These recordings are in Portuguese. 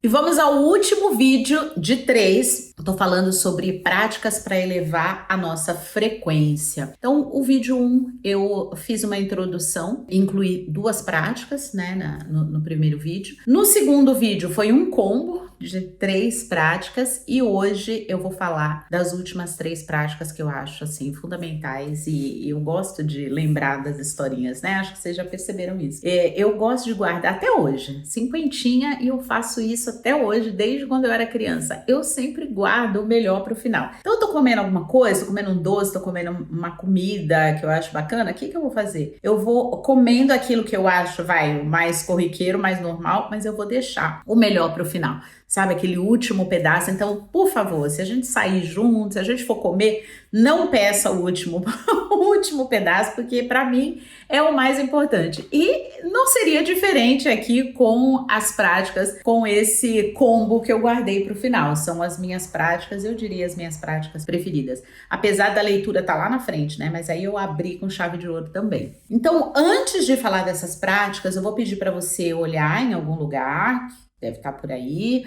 E vamos ao último vídeo de 3. Eu tô falando sobre práticas para elevar a nossa frequência. Então, o vídeo 1, eu fiz uma introdução, incluí 2 práticas, né, no primeiro vídeo. No segundo vídeo foi um combo de 3 práticas e hoje eu vou falar das últimas 3 práticas que eu acho, assim, fundamentais e eu gosto de lembrar das historinhas, né? Acho que vocês já perceberam isso. Eu gosto de guardar até hoje, cinquentinha, e eu faço isso até hoje, desde quando eu era criança. Eu sempre guardo o melhor pro final. Então eu tô comendo alguma coisa, tô comendo um doce, tô comendo uma comida que eu acho bacana, o que eu vou fazer? Eu vou comendo aquilo que eu acho, o mais corriqueiro, mais normal, mas eu vou deixar o melhor pro final. Sabe, aquele último pedaço. Então, por favor, se a gente sair junto, se a gente for comer, não peça o último, o último pedaço, porque para mim é o mais importante. E não seria diferente aqui com as práticas, com esse combo que eu guardei para o final. São as minhas práticas, eu diria as minhas práticas preferidas. Apesar da leitura estar lá na frente, né? Mas aí eu abri com chave de ouro também. Então, antes de falar dessas práticas, eu vou pedir para você olhar em algum lugar, deve estar por aí,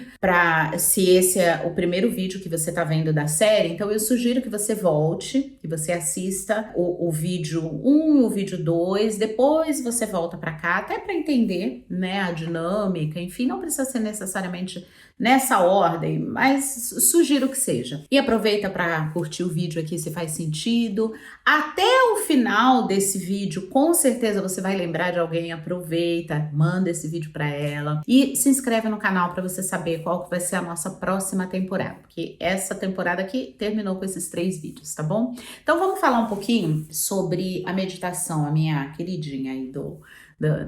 se esse é o primeiro vídeo que você está vendo da série, então eu sugiro que você volte, que você assista o vídeo 1 e o vídeo 2, depois você volta para cá, até para entender, né, a dinâmica, enfim, não precisa ser necessariamente nessa ordem, mas sugiro que seja. E aproveita para curtir o vídeo aqui se faz sentido. Até o final desse vídeo, com certeza você vai lembrar de alguém, aproveita, manda esse vídeo para ela e se inscreve no canal para você saber qual que vai ser a nossa próxima temporada, porque essa temporada aqui terminou com esses 3 vídeos, tá bom? Então vamos falar um pouquinho sobre a meditação, a minha queridinha aí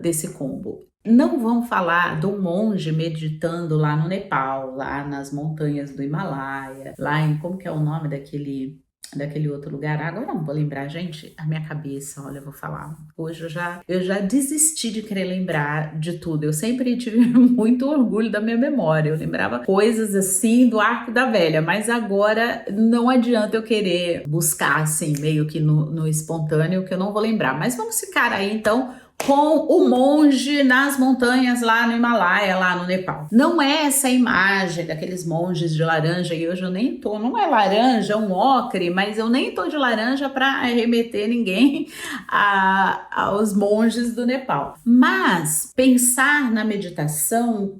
desse combo. Não vamos falar do monge meditando lá no Nepal, lá nas montanhas do Himalaia, lá em, como que é o nome daquele outro lugar? Agora não vou lembrar, gente, a minha cabeça, olha, eu vou falar. Hoje eu já desisti de querer lembrar de tudo. Eu sempre tive muito orgulho da minha memória. Eu lembrava coisas assim do Arco da Velha, mas agora não adianta eu querer buscar assim, meio que no espontâneo, que eu não vou lembrar. Mas vamos ficar aí, então, com o monge nas montanhas lá no Himalaia, lá no Nepal. Não é essa imagem daqueles monges de laranja, e hoje eu nem tô, não é laranja, é um ocre, mas eu nem tô de laranja para remeter ninguém aos monges do Nepal. Mas pensar na meditação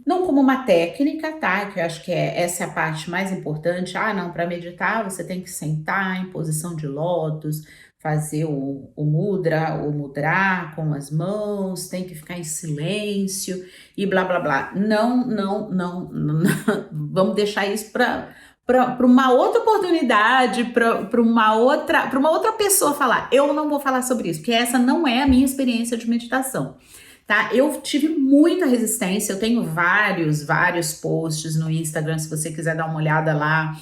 não como uma técnica, tá? Que eu acho que essa é a parte mais importante. Não, para meditar você tem que sentar em posição de lótus, fazer o mudra, o mudra com as mãos, tem que ficar em silêncio e blá blá blá. Não. Vamos deixar isso para uma outra oportunidade, para uma outra pessoa falar. Eu não vou falar sobre isso, porque essa não é a minha experiência de meditação. Tá? Eu tive muita resistência, eu tenho vários posts no Instagram, se você quiser dar uma olhada lá,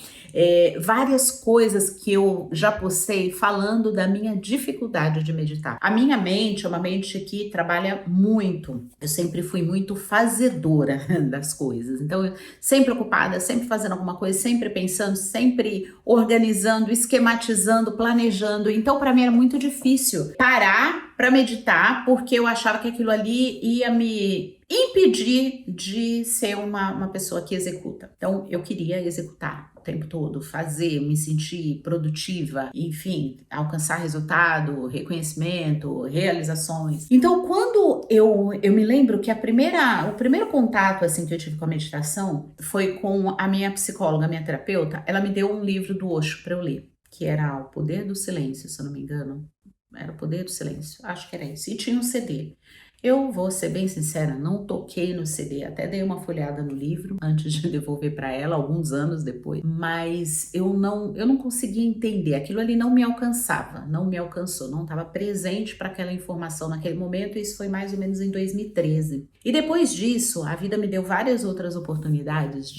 várias coisas que eu já postei falando da minha dificuldade de meditar. A minha mente é uma mente que trabalha muito, eu sempre fui muito fazedora das coisas, então sempre ocupada, sempre fazendo alguma coisa, sempre pensando, sempre organizando, esquematizando, planejando, então para mim era muito difícil parar para meditar, porque eu achava que aquilo ali ia me impedir de ser uma pessoa que executa. Então, eu queria executar o tempo todo, fazer, me sentir produtiva, enfim, alcançar resultado, reconhecimento, realizações. Então, quando eu me lembro que o primeiro contato assim que eu tive com a meditação foi com a minha psicóloga, a minha terapeuta. Ela me deu um livro do Osho para eu ler, que era O Poder do Silêncio, se eu não me engano. Era O Poder do Silêncio, acho que era isso. E tinha um CD. Eu vou ser bem sincera, não toquei no CD, até dei uma folhada no livro antes de devolver para ela, alguns anos depois, mas eu não conseguia entender, aquilo ali não me alcançava, não me alcançou, não estava presente para aquela informação naquele momento, e isso foi mais ou menos em 2013. E depois disso, a vida me deu várias outras oportunidades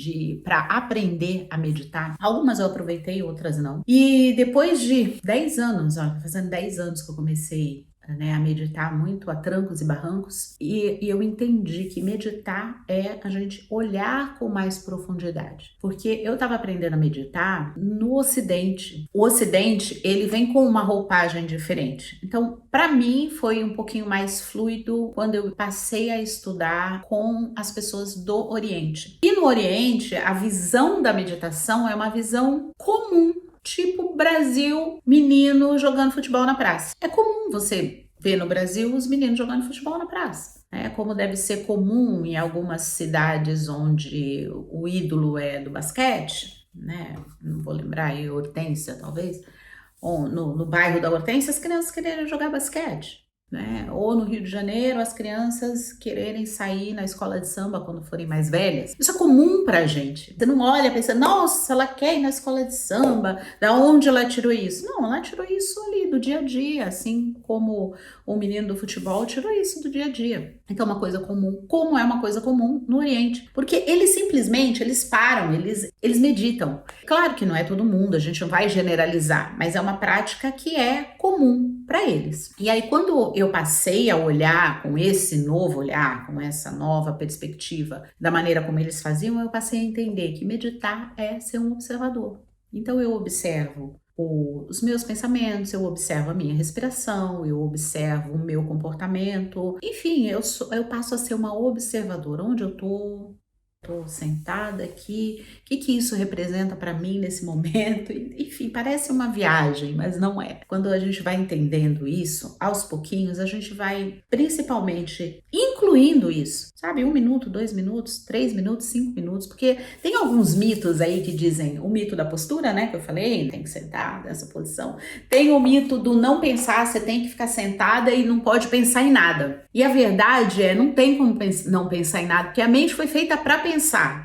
para aprender a meditar. Algumas eu aproveitei, outras não. E depois de 10 anos, fazendo 10 anos que eu comecei né, a meditar muito a trancos e barrancos, e eu entendi que meditar é a gente olhar com mais profundidade. Porque eu estava aprendendo a meditar no Ocidente. O Ocidente, ele vem com uma roupagem diferente. Então, para mim, foi um pouquinho mais fluido quando eu passei a estudar com as pessoas do Oriente. E no Oriente, a visão da meditação é uma visão comum. Tipo Brasil, menino jogando futebol na praça. É comum você ver no Brasil os meninos jogando futebol na praça. Como deve ser comum em algumas cidades onde o ídolo é do basquete, né? Não vou lembrar aí, Hortência talvez, ou no bairro da Hortência as crianças quererem jogar basquete. Né? Ou no Rio de Janeiro, as crianças quererem sair na escola de samba quando forem mais velhas. Isso é comum pra gente. Você não olha e pensa, nossa, ela quer ir na escola de samba, da onde ela tirou isso? Não, ela tirou isso ali do dia a dia, assim como o menino do futebol tirou isso do dia a dia. Então é uma coisa comum, como é uma coisa comum no Oriente. Porque eles simplesmente, eles param, eles meditam. Claro que não é todo mundo, a gente não vai generalizar, mas é uma prática que é comum para eles. E aí quando eu passei a olhar com esse novo olhar, com essa nova perspectiva da maneira como eles faziam, eu passei a entender que meditar é ser um observador. Então eu observo os meus pensamentos, eu observo a minha respiração, eu observo o meu comportamento. Enfim, eu passo a ser uma observadora. Onde eu tô sentada aqui, o que isso representa para mim nesse momento? Enfim, parece uma viagem, mas não é. Quando a gente vai entendendo isso, aos pouquinhos, a gente vai principalmente incluindo isso, sabe? 1 minuto, 2 minutos, 3 minutos, 5 minutos, porque tem alguns mitos aí que dizem, o mito da postura, né, que eu falei, tem que sentar nessa posição. Tem o mito do não pensar, você tem que ficar sentada e não pode pensar em nada. E a verdade é, não tem como não pensar em nada, porque a mente foi feita para pensar.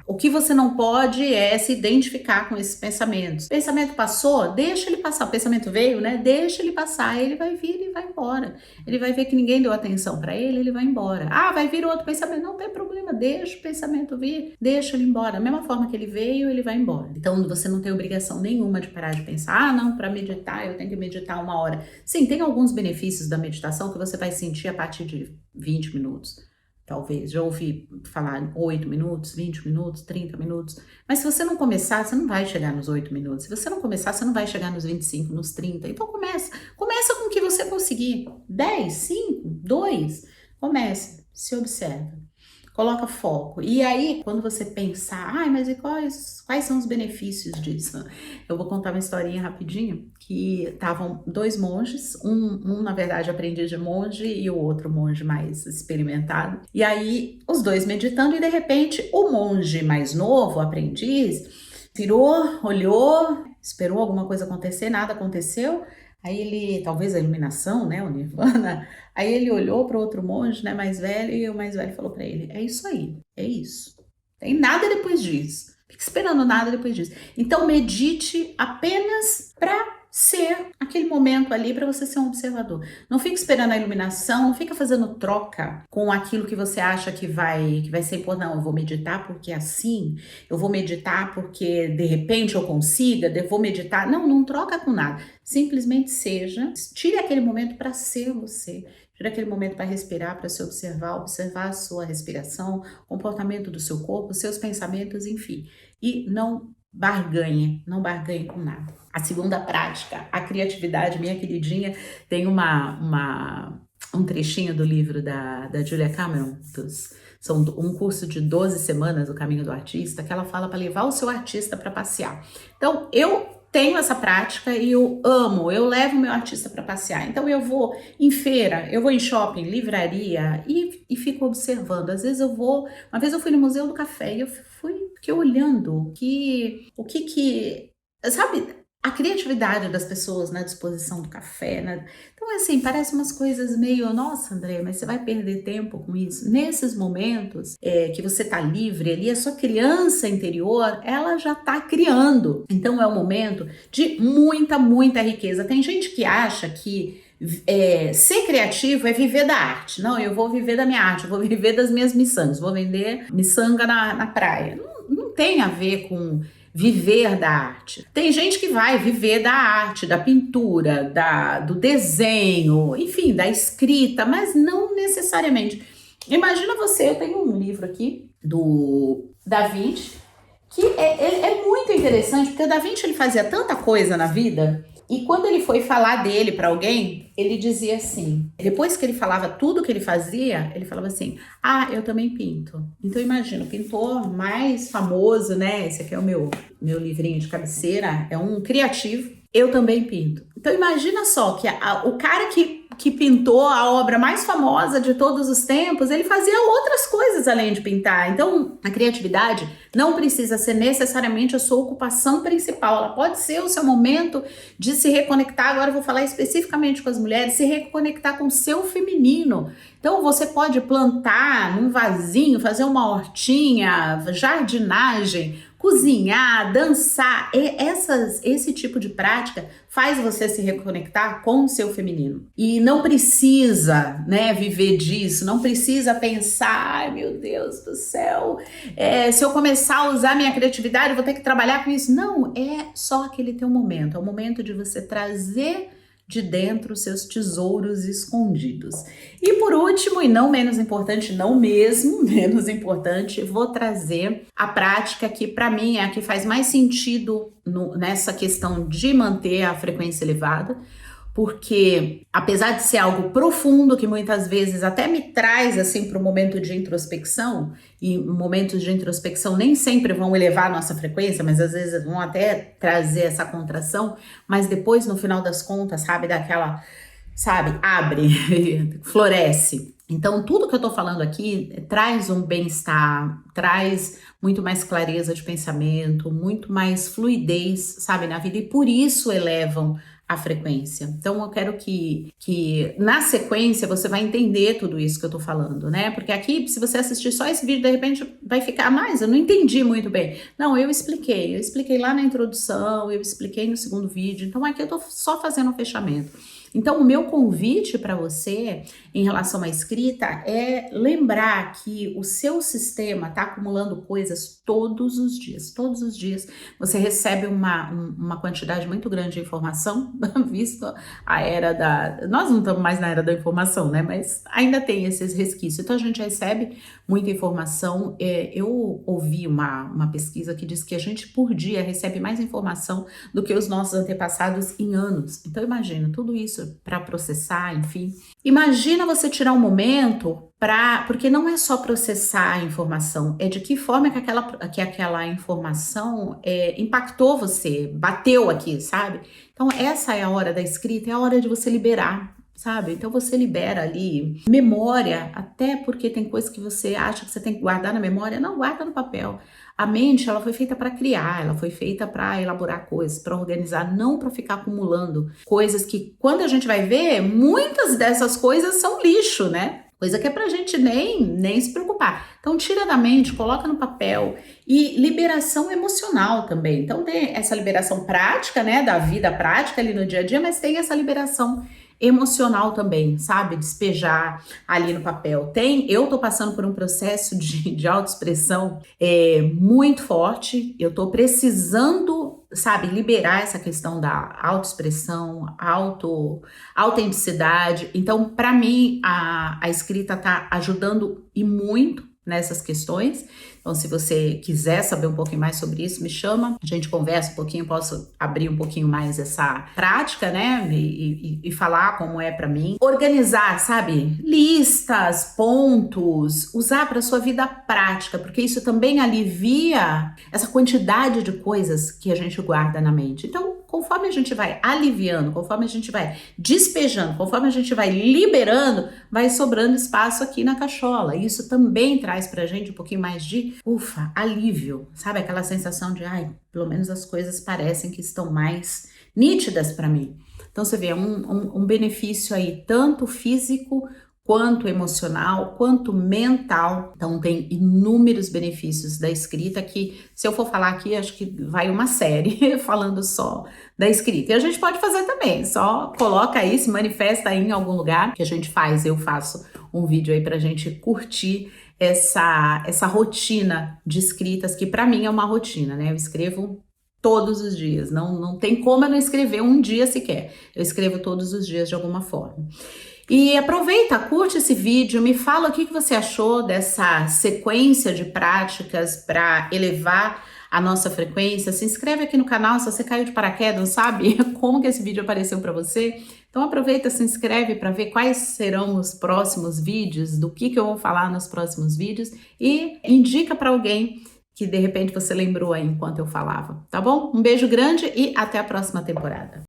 O que você não pode é se identificar com esses pensamentos. O pensamento passou, deixa ele passar. O pensamento veio, né? Deixa ele passar. Ele vai vir e vai embora. Ele vai ver que ninguém deu atenção para ele, ele vai embora. Ah, vai vir outro pensamento. Não tem problema, deixa o pensamento vir, deixa ele embora. Da mesma forma que ele veio, ele vai embora. Então você não tem obrigação nenhuma de parar de pensar. Ah, não, para meditar eu tenho que meditar 1 hora. Sim, tem alguns benefícios da meditação que você vai sentir a partir de 20 minutos. Talvez, já ouvi falar 8 minutos, 20 minutos, 30 minutos. Mas se você não começar, você não vai chegar nos 8 minutos. Se você não começar, você não vai chegar nos 25, nos 30. Então começa com o que você conseguir. 10, 5, 2, comece, se observa. Coloca foco. E aí, quando você pensar, mas e quais são os benefícios disso? Eu vou contar uma historinha rapidinho, que estavam 2 monges, um na verdade aprendiz de monge e o outro monge mais experimentado. E aí, os 2 meditando e de repente o monge mais novo, aprendiz, virou, olhou, esperou alguma coisa acontecer, nada aconteceu. Aí ele, talvez a iluminação, né, o nirvana, aí ele olhou para o outro monge, né, mais velho, e o mais velho falou para ele, é isso aí, é isso. Tem nada depois disso. Fique esperando nada depois disso. Então medite apenas para ser aquele momento ali, para você ser um observador. Não fica esperando a iluminação, não fica fazendo troca com aquilo que você acha que vai ser importante. Não, eu vou meditar porque é assim, eu vou meditar porque de repente eu consiga, eu vou meditar. Não troca com nada. Simplesmente seja, tire aquele momento para ser você. Tire aquele momento para respirar, para se observar a sua respiração, o comportamento do seu corpo, seus pensamentos, enfim. E não barganhe com nada. A segunda prática, a criatividade, minha queridinha, tem um trechinho do livro da Julia Cameron, são um curso de 12 semanas, O Caminho do Artista, que ela fala para levar o seu artista para passear. Então, eu tenho essa prática e eu levo meu artista para passear. Então eu vou em feira, eu vou em shopping, livraria e fico observando. Às vezes uma vez eu fui no Museu do Café e eu fiquei olhando o que sabe, a criatividade das pessoas na disposição do café, né? Então, assim, parece umas coisas meio, nossa, André, mas você vai perder tempo com isso? Nesses momentos que você tá livre ali, a sua criança interior, ela já tá criando. Então, é um momento de muita, muita riqueza. Tem gente que acha que ser criativo é viver da arte. Não, eu vou viver da minha arte, eu vou viver das minhas miçangas, vou vender miçanga na praia. Não tem a ver com viver da arte. Tem gente que vai viver da arte, da pintura, do desenho, enfim, da escrita, mas não necessariamente. Imagina você, eu tenho um livro aqui do Da Vinci, que é muito interessante, porque o Da Vinci ele fazia tanta coisa na vida, e quando ele foi falar dele para alguém, ele dizia assim, depois que ele falava tudo que ele fazia, ele falava assim, eu também pinto. Então imagina, o pintor mais famoso, né, esse aqui é o meu livrinho de cabeceira, é um criativo, eu também pinto. Então imagina só que o cara que pintou a obra mais famosa de todos os tempos, ele fazia outras coisas além de pintar. Então, a criatividade não precisa ser necessariamente a sua ocupação principal. Ela pode ser o seu momento de se reconectar. Agora eu vou falar especificamente com as mulheres, se reconectar com o seu feminino. Então, você pode plantar num vasinho, fazer uma hortinha, jardinagem, cozinhar, dançar, esse tipo de prática faz você se reconectar com o seu feminino. E não precisa, né, viver disso, não precisa pensar, ai meu Deus do céu, se eu começar a usar minha criatividade, eu vou ter que trabalhar com isso. Não, é só aquele teu momento, é o momento de você trazer de dentro os seus tesouros escondidos. E por último, e não menos importante, não mesmo menos importante, vou trazer a prática que para mim é a que faz mais sentido nessa questão de manter a frequência elevada, porque apesar de ser algo profundo, que muitas vezes até me traz assim para o momento de introspecção, e momentos de introspecção nem sempre vão elevar a nossa frequência, mas às vezes vão até trazer essa contração, mas depois no final das contas, abre, floresce. Então, tudo que eu tô falando aqui traz um bem-estar, traz muito mais clareza de pensamento, muito mais fluidez, sabe, na vida, e por isso elevam a frequência. Então eu quero que na sequência você vai entender tudo isso que eu tô falando, né? Porque aqui, se você assistir só esse vídeo, de repente vai ficar, mas eu não entendi muito bem. Não, eu expliquei lá na introdução, eu expliquei no segundo vídeo, então aqui eu tô só fazendo um fechamento. Então, o meu convite para você em relação à escrita é lembrar que o seu sistema está acumulando coisas todos os dias. Todos os dias você recebe uma quantidade muito grande de informação, visto a era da... Nós não estamos mais na era da informação, né? Mas ainda tem esses resquícios. Então, a gente recebe muita informação. Eu ouvi uma pesquisa que diz que a gente, por dia, recebe mais informação do que os nossos antepassados em anos. Então, imagina, tudo isso para processar, enfim. Imagina você tirar um momento porque não é só processar a informação, é de que forma que aquela informação impactou você, bateu aqui, sabe? Então essa é a hora da escrita, é a hora de você liberar, sabe? Então você libera ali memória, até porque tem coisas que você acha que você tem que guardar na memória, não, guarda no papel. A mente, ela foi feita para criar, ela foi feita para elaborar coisas, para organizar, não para ficar acumulando coisas que, quando a gente vai ver, muitas dessas coisas são lixo, né? Coisa que é pra gente nem se preocupar. Então, tira da mente, coloca no papel. E liberação emocional também. Então, tem essa liberação prática, né, da vida prática ali no dia a dia, mas tem essa liberação emocional também, sabe? Despejar ali no papel. Eu tô passando por um processo de autoexpressão muito forte. Eu tô precisando, sabe, liberar essa questão da autoexpressão, autenticidade. Então, para mim, a escrita tá ajudando e muito nessas questões. Então, se você quiser saber um pouquinho mais sobre isso, me chama, a gente conversa um pouquinho, posso abrir um pouquinho mais essa prática, né, e falar como é para mim. Organizar, sabe, listas, pontos, usar para sua vida prática, porque isso também alivia essa quantidade de coisas que a gente guarda na mente. Então, conforme a gente vai aliviando, conforme a gente vai despejando, conforme a gente vai liberando, vai sobrando espaço aqui na cachola. Isso também traz pra gente um pouquinho mais de alívio, sabe? Aquela sensação de, pelo menos as coisas parecem que estão mais nítidas para mim. Então você vê um benefício aí, tanto físico, quanto emocional, quanto mental. Então tem inúmeros benefícios da escrita que, se eu for falar aqui, acho que vai uma série falando só da escrita. E a gente pode fazer também, só coloca aí, se manifesta aí em algum lugar que a gente faz, eu faço um vídeo aí pra gente curtir essa rotina de escritas, que para mim é uma rotina, né? Eu escrevo todos os dias, não tem como eu não escrever um dia sequer. Eu escrevo todos os dias de alguma forma. E aproveita, curte esse vídeo, me fala o que você achou dessa sequência de práticas para elevar a nossa frequência. Se inscreve aqui no canal se você caiu de paraquedas, não sabe como que esse vídeo apareceu para você. Então aproveita, se inscreve para ver quais serão os próximos vídeos, do que eu vou falar nos próximos vídeos e indica para alguém que de repente você lembrou aí enquanto eu falava, tá bom? Um beijo grande e até a próxima temporada.